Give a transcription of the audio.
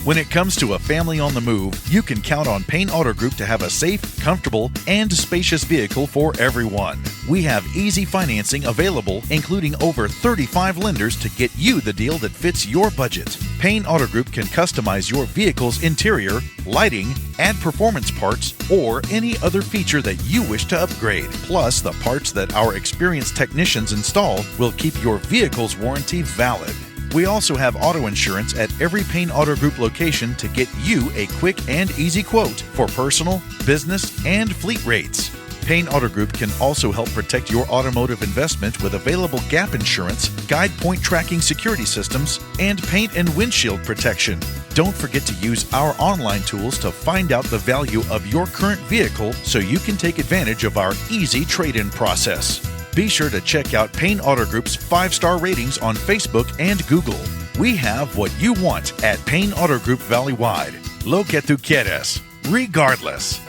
When it comes to a family on the move, you can count on Payne Auto Group to have a safe, comfortable, and spacious vehicle for everyone. We have easy financing available, including over 35 lenders to get you the deal that fits your budget. Payne Auto Group can customize your vehicle's interior, lighting, add performance parts, or any other feature that you wish to upgrade. Plus, the parts that our experienced technicians install will keep your vehicle's warranty valid. We also have auto insurance at every Payne Auto Group location to get you a quick and easy quote for personal, business, and fleet rates. Payne Auto Group can also help protect your automotive investment with available gap insurance, guide point tracking security systems, and paint and windshield protection. Don't forget to use our online tools to find out the value of your current vehicle so you can take advantage of our easy trade-in process. Be sure to check out Payne Auto Group's 5-star ratings on Facebook and Google. We have what you want at Payne Auto Group Valley-wide. Lo que tú quieres, regardless.